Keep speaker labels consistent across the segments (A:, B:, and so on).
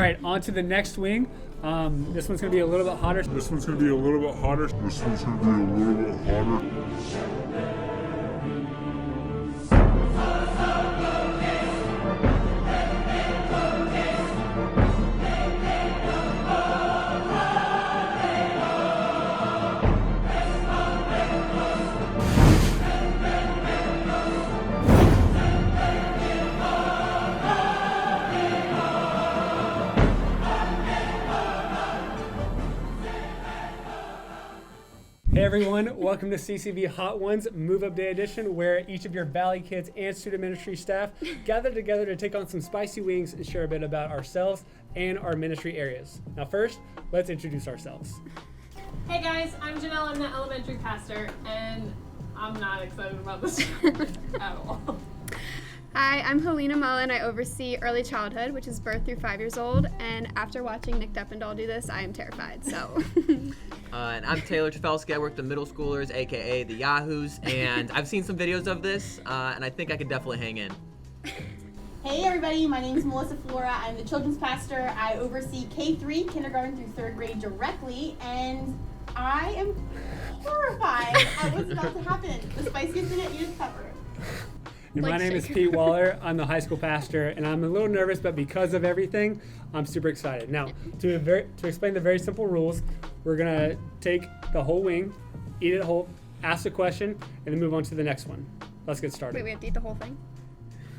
A: right, on to the next wing. This one's going to be a little bit hotter. Hey everyone, welcome to CCV Hot Ones Move Up Day Edition, where each of your Valley kids and student ministry staff gather together to take on some spicy wings and share a bit about ourselves and our ministry areas. Now first, let's introduce ourselves.
B: Hey guys, I'm Janelle, I'm the elementary pastor, and I'm not excited about this at all.
C: Hi, I'm Helena Mullen. I oversee early childhood, which is birth through 5 years old, and after watching Nick Deppendahl do this, I am terrified, so.
D: And I'm Taylor Trafalski. I work with the middle schoolers, aka the Yahoos, and I've seen some videos of this, and I think I could definitely hang in.
E: Hey everybody, my name is Melissa Flora. I'm the children's pastor. I oversee K-3, kindergarten through 3rd grade directly, and I am horrified at what's about to happen. The spiciest in it, you just pepper it.
A: And my name is Pete Waller. I'm the high school pastor, and I'm a little nervous, but because of everything, I'm super excited. Now, to explain the very simple rules, we're gonna take the whole wing, eat it whole, ask a question, and then move on to the next one. Let's get started.
C: Wait, we have to eat the whole thing?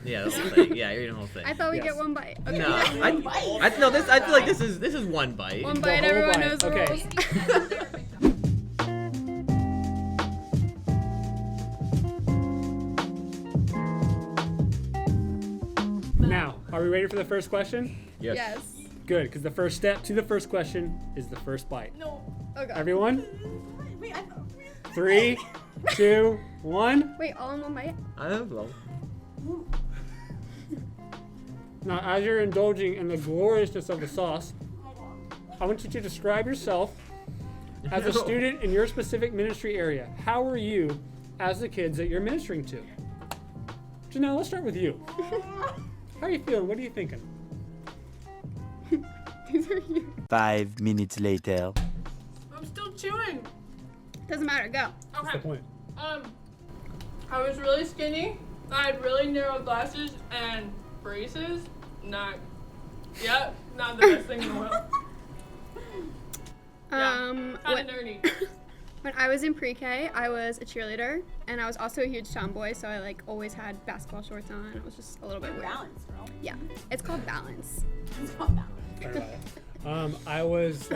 D: Yeah, the whole thing. Yeah, you're eating the whole thing.
C: I thought we
A: Yes.
C: get one bite. Okay.
D: No, I feel like this is one bite.
C: One
A: The
C: bite,
A: whole
C: everyone
A: bite.
C: knows the
A: Okay.
C: rules.
A: Now, are we ready for the first question?
C: Yes.
A: Good, because the first step to the first question is the first bite.
E: No.
C: Oh god.
A: Everyone,
E: Wait, I thought.
A: 3, 2, 1.
C: Wait, all in one bite?
D: I don't know.
A: Now, as you're indulging in the gloriousness of the sauce, I want you to describe yourself as a student in your specific ministry area. How are you as the kids that you're ministering to? Janelle, let's start with you. How are you feeling? What are you thinking?
C: These are you.
F: 5 minutes later.
B: I'm still chewing.
C: Doesn't matter, go.
A: What's
B: Okay.
A: the point?
B: I was really skinny. I had really narrow glasses and braces. Not the best thing in the world. Kind of nerdy.
C: When I was in pre-K, I was a cheerleader, and I was also a huge tomboy, so I always had basketball shorts on. It was just a little bit weird.
E: Balance, girl.
C: Yeah, it's called balance.
E: It's called balance.
A: Sorry about it. I was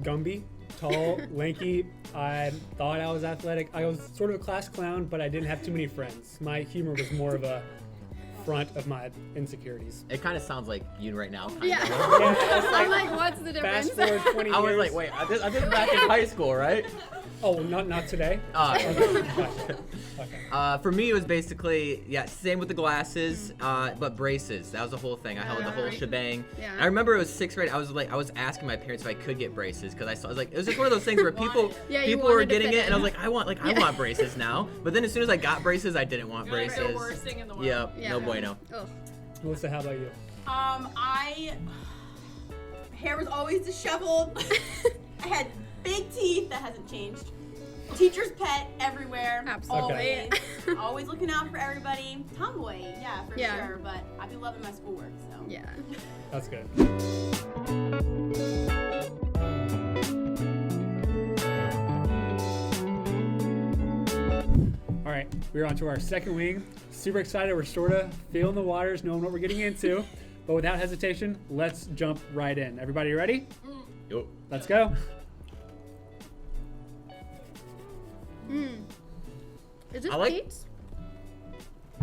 A: Gumby, tall, lanky. I thought I was athletic. I was sort of a class clown, but I didn't have too many friends. My humor was more of a front of my insecurities.
D: It kind of sounds like you right now.
C: Yeah.
A: Yeah,
C: I'm what's the difference?
A: fast forward 20 years.
D: I was like, wait, I did back in high school, right?
A: Oh, not today. Okay.
D: For me, it was basically, same with the glasses, but braces. That was the whole thing. I held the whole
C: Right.
D: shebang.
C: Yeah.
D: I remember it was 6th grade. I was asking my parents if I could get braces because I was like, it was just one of those things where people
C: Yeah, you
D: were
C: wanted to
D: getting
C: fit
D: it, and I
C: in.
D: was like, I want braces now. But then as soon as I got braces, I didn't want
B: You're like
D: braces.
B: the worst thing in the world.
D: Yep,
C: Yeah.
D: no bueno.
C: Ugh.
A: Melissa, how about you?
E: Hair was always disheveled. I had big teeth. That hasn't changed. Teacher's pet everywhere.
C: Absolutely.
E: Always. Always looking out for everybody. Tomboy, yeah, for
C: Yeah.
E: sure. But I've been loving my schoolwork, so.
C: Yeah.
A: That's good. All right, we're on to our second wing. Super excited. We're sort of feeling the waters, knowing what we're getting into. But without hesitation, let's jump right in. Everybody ready?
D: Yo.
A: Let's go.
C: Is this
D: I like-
C: Pete's?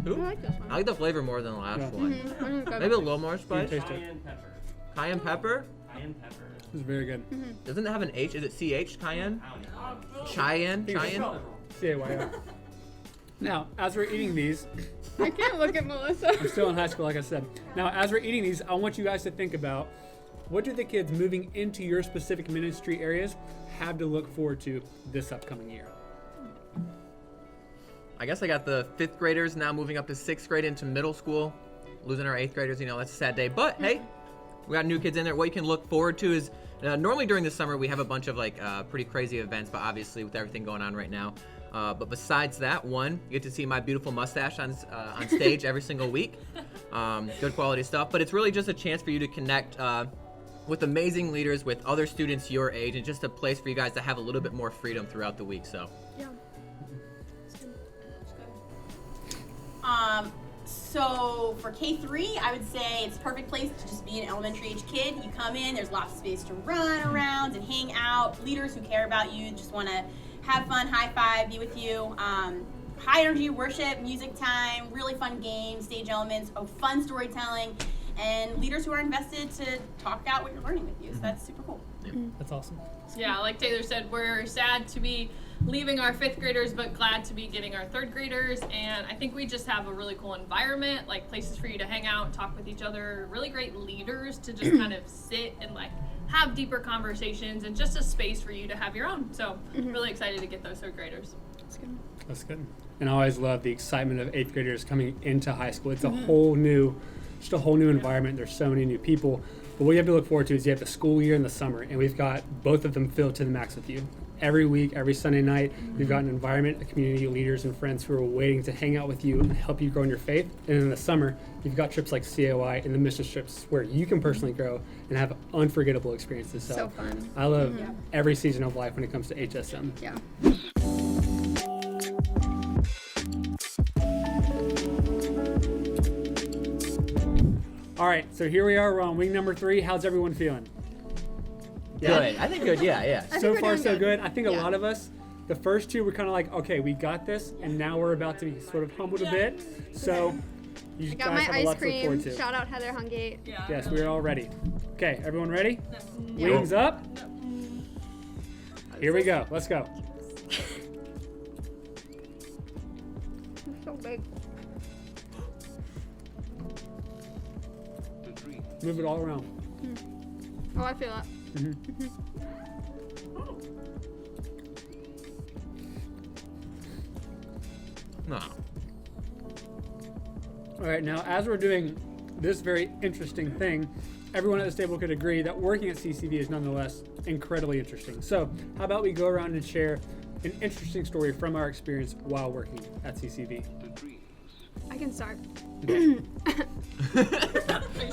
D: Who?
C: I like this one.
D: I like the flavor more than the last
A: Yeah.
D: one.
C: Mm-hmm.
D: Maybe a little more spice.
A: Taste it.
D: Cayenne pepper?
A: This is very good.
D: Doesn't it have an H? Is it CH? Cayenne? Cheyenne? Cheyenne?
A: C-A-Y-O. Now, as we're eating these,
C: I can't look at Melissa.
A: I'm still in high school, like I said. Now, as we're eating these, I want you guys to think about what do the kids moving into your specific ministry areas have to look forward to this upcoming year?
D: I guess I got the 5th graders now moving up to 6th grade into middle school. Losing our 8th graders, that's a sad day. But hey, We got new kids in there. What you can look forward to is normally during the summer we have a bunch of like pretty crazy events, but obviously with everything going on right now. But besides that, one, you get to see my beautiful mustache on stage every single week. Good quality stuff. But it's really just a chance for you to connect with amazing leaders, with other students your age, and just a place for you guys to have a little bit more freedom throughout the week. So.
C: Yeah.
E: So for K3, I would say it's a perfect place to just be an elementary age kid. You come in, there's lots of space to run around and hang out. Leaders who care about you just want to have fun, high five, be with you. High energy worship, music time, really fun games, stage elements, fun storytelling, and leaders who are invested to talk out what you're learning with you. So that's super cool.
A: That's awesome.
B: Yeah, like Taylor said, we're sad to be leaving our 5th graders, but glad to be getting our 3rd graders. And I think we just have a really cool environment, like places for you to hang out, talk with each other, really great leaders to just kind of sit and like have deeper conversations, and just a space for you to have your own. So really excited to get those 3rd graders.
A: That's good. And I always love the excitement of 8th graders coming into high school. It's a whole new environment. There's so many new people. But what you have to look forward to is you have the school year and the summer, and we've got both of them filled to the max with you. Every week, every Sunday night, we've got an environment of community leaders and friends who are waiting to hang out with you and help you grow in your faith. And in the summer, you've got trips like COI and the mission trips where you can personally grow and have unforgettable experiences.
C: So fun.
A: I love every season of life when it comes to HSM.
C: Yeah.
A: All right, so here we are. We're on week number 3. How's everyone feeling?
D: Good. I think good. Yeah.
C: think
A: So
C: we're
A: far,
C: doing
A: so
C: good.
A: good. I think a
C: Yeah.
A: lot of us, the first 2 were kind of like, okay, we got this, and now we're about to be sort of humbled a bit. So you
C: I
A: guys
C: got my
A: have a
C: ice
A: lot to look
C: cream.
A: forward to.
C: Shout out Heather Hungate.
B: Yeah.
A: Yes, we are all ready. Okay, everyone ready?
C: Yeah.
A: Wings up. Here we go. Let's go.
C: So big.
A: Move it all around.
C: Oh, I feel it.
D: No.
A: All right, now as we're doing this very interesting thing, everyone at this table could agree that working at CCV is nonetheless incredibly interesting. So how about we go around and share an interesting story from our experience while working at CCV?
C: I can start.
B: Are you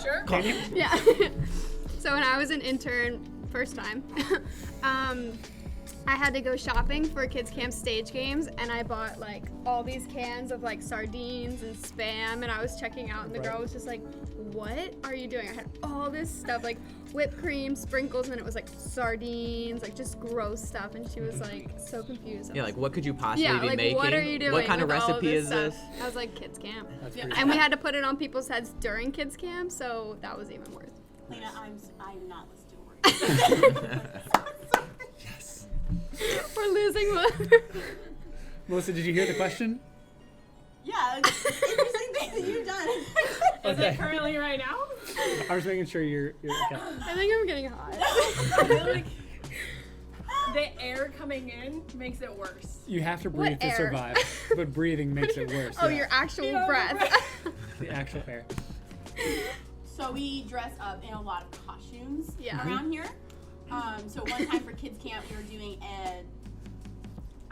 B: sure?
A: Can you?
C: Yeah. So when I was an intern, first time, I had to go shopping for kids camp stage games, and I bought like all these cans of like sardines and Spam, and I was checking out, and the girl was just like, "What are you doing?" I had all this stuff like whipped cream, sprinkles, and then it was like sardines, like just gross stuff, and she was like so confused.
D: Yeah, like what could you possibly
C: Yeah,
D: be
C: like
D: making?
C: what are you doing?
D: What kind of
C: with all
D: recipe
C: this
D: is
C: stuff?
D: this?
C: I was like, kids camp,
A: That's pretty
C: and we had to put it on people's heads during kids camp, so that was even worse.
E: Lena, I'm not listening to words.
A: Yes.
C: We're losing one.
A: Melissa, did you hear the question?
E: Yeah, it's interesting things that you've done.
B: Is
A: Okay.
B: it currently right now?
A: I was making sure you're okay.
C: I think I'm getting hot.
B: Like, the air coming in makes it worse.
A: You have to breathe
C: What
A: to
C: air?
A: survive, but breathing makes it worse.
C: Oh,
A: yeah.
C: your actual
B: Yeah,
C: breath.
A: The actual air.
E: So we dress up in a lot of costumes
C: Yeah.
E: around here. So one time for kids camp, we were doing a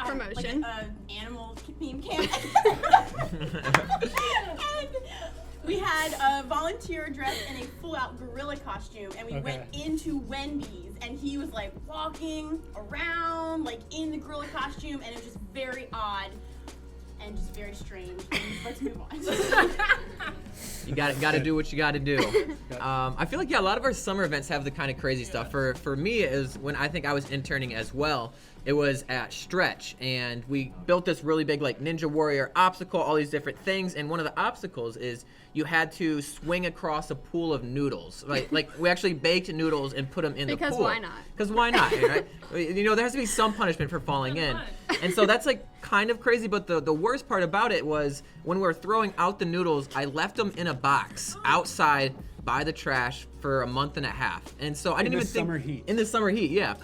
C: Promotion.
E: like a animal theme camp. And we had a volunteer dressed in a full-out gorilla costume, and we went into Wendy's, and he was like walking around like in the gorilla costume, and it was just very odd and just very strange. Let's move on.
D: You got to do what you got to do. I feel like a lot of our summer events have the kind of crazy stuff. For me, is when I think I was interning as well. It was at Stretch, and we built this really big like Ninja Warrior obstacle, all these different things. And one of the obstacles is you had to swing across a pool of noodles. Like we actually baked noodles and put them in the pool.
C: Because why not?
D: Because why not, right? You know, there has to be some punishment for falling in. And so that's like kind of crazy, but the worst part about it was when we were throwing out the noodles, I left them in a box outside by the trash for a month and a half. And so I didn't even think—
A: summer heat.
D: In the summer heat, yeah.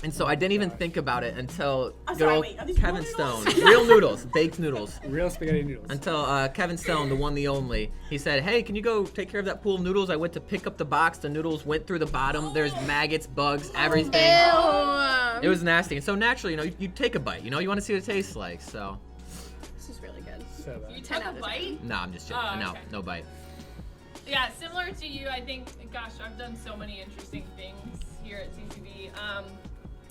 D: And so I didn't even think about it until
E: I'm
D: good
E: sorry,
D: old
E: wait, are these
D: Kevin
E: real
D: Stone.
E: noodles?
D: Real noodles, baked noodles.
A: Real spaghetti noodles.
D: Until Kevin Stone, the one, the only, he said, "Hey, can you go take care of that pool of noodles?" I went to pick up the box. The noodles went through the bottom. There's maggots, bugs, everything.
C: Ew.
D: It was nasty. And so naturally, you take a bite. You want to see what it tastes like. So,
C: This is really good.
A: So
B: You
A: bad.
B: took
C: 10
B: a
C: out of
B: bite?
D: no, I'm just joking.
B: Oh,
D: No,
B: okay.
D: no bite.
B: Yeah, similar to you, I think, gosh, I've done so many interesting things here at CCB.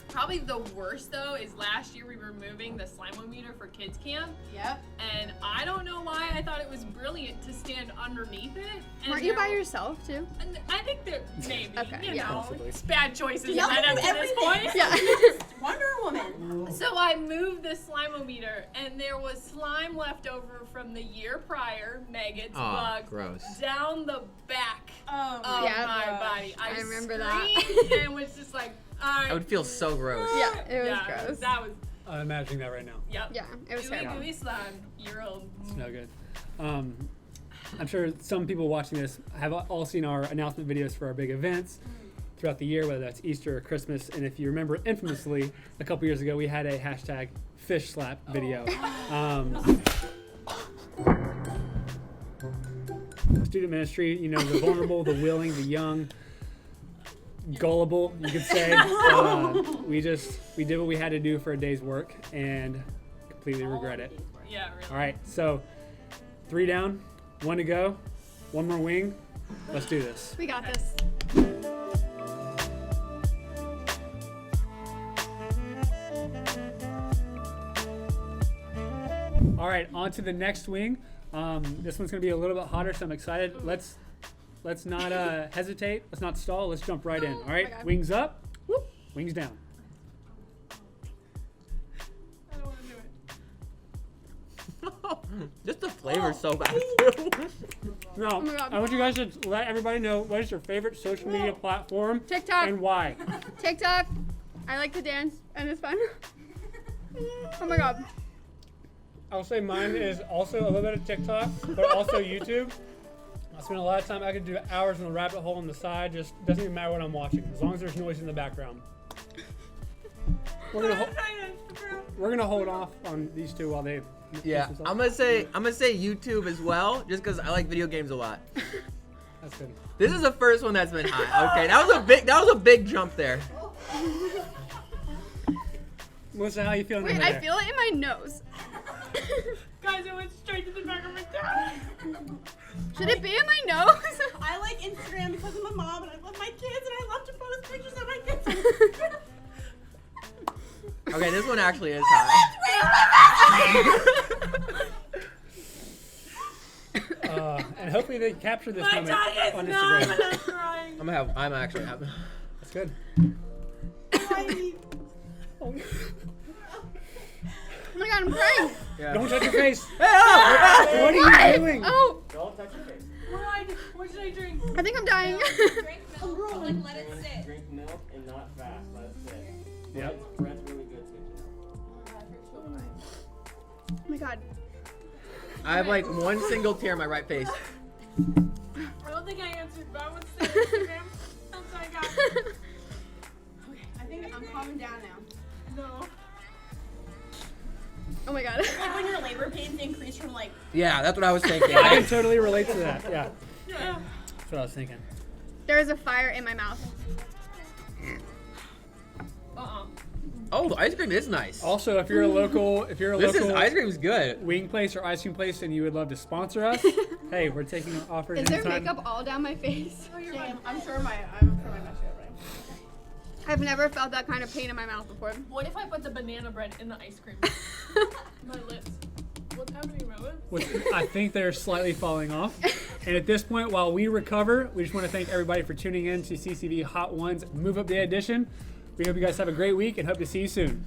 B: Probably the worst, though, is last year we were moving the Slime-O-Meter for kids camp.
E: Yep.
B: And I don't know why I thought it was brilliant to stand underneath it. And
C: Weren't you by
B: there-
C: yourself too?
B: and I think that maybe,
C: Okay,
B: you
C: yeah.
B: know,
A: Possibly.
B: it's bad choices
E: Y'all
B: led
E: can
B: up
E: do
B: to this
E: everything.
B: point.
C: Yeah.
E: Wonder Woman.
B: So I moved the Slime-O-Meter, and there was slime left over from the year prior, maggots,
D: Aw,
B: bugs,
D: gross.
B: down the back
E: Oh,
B: of
C: Yeah.
B: my body.
C: I remember that.
B: screamed and was just like,
D: I would feel so gross.
C: Yeah, it was gross.
B: That was,
A: I'm imagining that right now.
B: yep.
C: Yeah, it was
B: Gooey,
C: terrible.
B: gooey slime, year old.
A: It's no good. I'm sure some people watching this have all seen our announcement videos for our big events throughout the year, whether that's Easter or Christmas. And if you remember infamously, a couple years ago, we had a hashtag fish slap video. Student ministry, the vulnerable, the willing, the young, gullible, you could say. We did what we had to do for a day's work and completely regret it.
B: Yeah, really.
A: All right, so 3 down, 1 to go, 1 more wing. Let's do this.
C: We got this.
A: All right, on to the next wing. This one's gonna be a little bit hotter, so I'm excited. Let's not hesitate. Let's not stall. Let's jump right in. All right,
C: God.
A: wings up, wings down.
B: I don't want to do it.
D: Just the flavor's so bad.
A: Now,
C: my God.
A: I want you guys to let everybody know what is your favorite social media platform
C: TikTok.
A: and why.
C: TikTok. I like to dance and it's fun. Oh my god.
A: I'll say mine is also a little bit of TikTok, but also YouTube. I spend a lot of time. I could do hours in the rabbit hole on the side. Just doesn't even matter what I'm watching, as long as there's noise in the background. We're gonna hold off on these two while they.
D: Yeah, I'm gonna say YouTube as well, just because I like video games a lot.
A: That's good.
D: This is the first one that's been high. Okay, that was a big jump there.
A: Melissa, how you feeling?
C: Wait,
A: over
C: I
A: there?
C: feel it in my nose.
B: Guys, it went straight to the back of my head.
C: Should it be in my nose?
E: I like Instagram because I'm a mom and I love my kids and I love to post pictures of my kids.
D: Okay, this one actually is high.
A: And hopefully they capture this
B: My
A: moment
B: tongue is
A: on
B: numb
A: Instagram.
B: and I'm crying.
D: I'm actually happy.
A: That's good.
C: Oh my god, I'm crying.
D: Yeah.
A: Don't touch your face.
D: Hey, oh!
A: What are you doing?
C: Oh,
A: Don't touch your face.
B: What should I drink?
C: I think I'm dying.
G: Drink milk, but like let it sit.
H: Drink milk and not fast. Let it sit.
A: Yep.
H: Bread's really good too.
C: Oh my god.
D: I have like one single tear in my right face.
B: I don't think I answered, but I want to say Instagram. That's what I got.
E: I think I'm calming down now.
B: No.
C: Oh my god.
E: Like when your labor pains increase from like
D: Yeah, that's what I was thinking.
A: I can totally relate to that. Yeah,
B: Yeah.
A: that's what I was thinking.
C: There is a fire in my mouth.
D: Oh, the ice cream is nice.
A: Also, if you're a local,
D: Ice
A: local
D: cream's good.
A: wing place or ice cream place and you would love to sponsor us, hey, we're taking offers
C: Is there
A: anytime.
C: makeup all down my face?
E: shame. I'm sure my messed up, right?
C: I've never felt that kind of pain in my mouth before.
B: What if I put the banana bread in the ice cream? My lips. What's happening to my lips?
A: Which I think they're slightly falling off. And at this point, while we recover, we just want to thank everybody for tuning in to CCV Hot Ones Move Up Day Edition. We hope you guys have a great week and hope to see you soon.